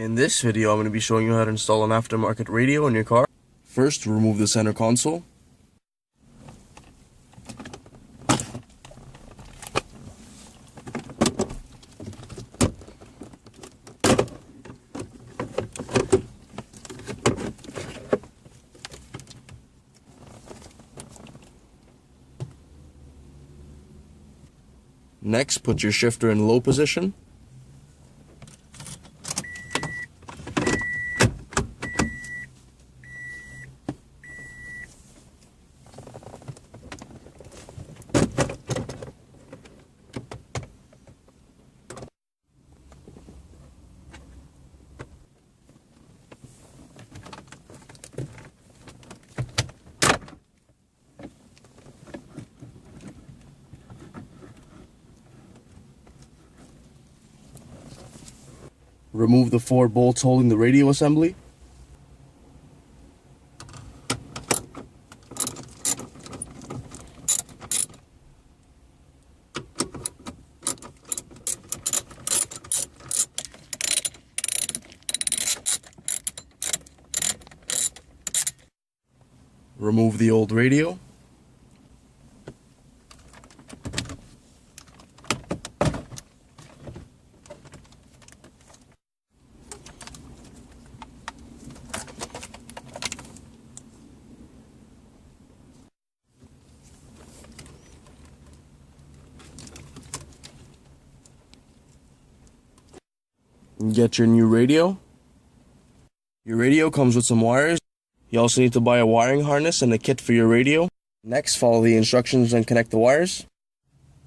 In this video, I'm going to be showing you how to install an aftermarket radio in your car. First, remove the center console. Next, put your shifter in low position. Remove the 4 bolts holding the radio assembly. Remove the old radio. Get your new radio. Your radio comes with some wires. You also need to buy a wiring harness and a kit for your radio. Next, follow the instructions and connect the wires.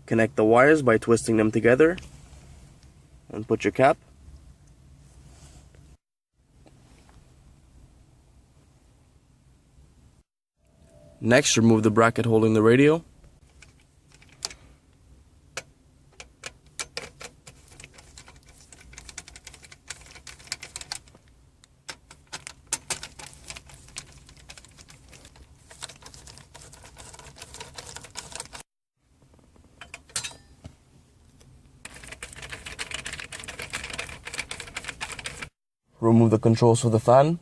Connect the wires by twisting them together. And put your cap. Next, remove the bracket holding the radio. Remove the controls for the fan.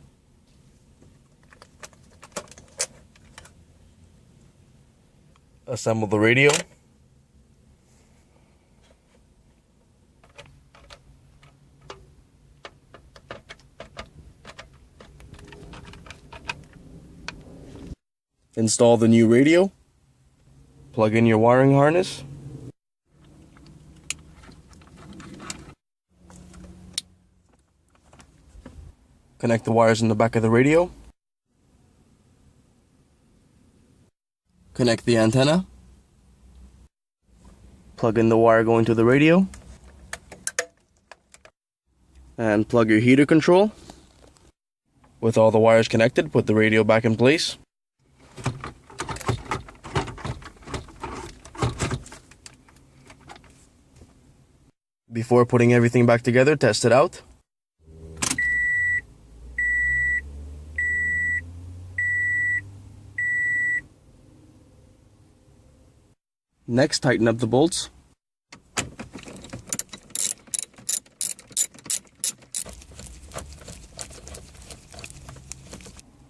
Assemble the radio. Install the new radio. Plug in your wiring harness. Connect the wires in the back of the radio. Connect the antenna. Plug in the wire going to the radio. And plug your heater control. With all the wires connected, put the radio back in place. Before putting everything back together, test it out. Next, tighten up the bolts.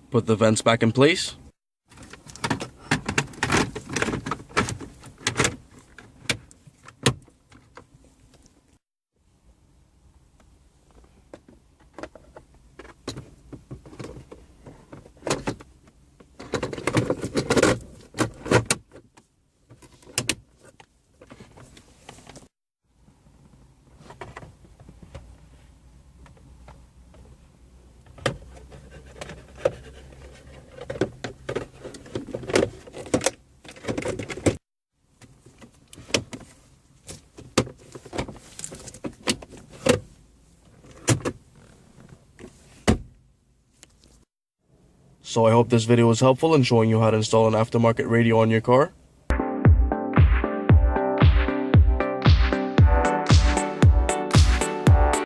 Put the vents back in place. So I hope this video was helpful in showing you how to install an aftermarket radio on your car.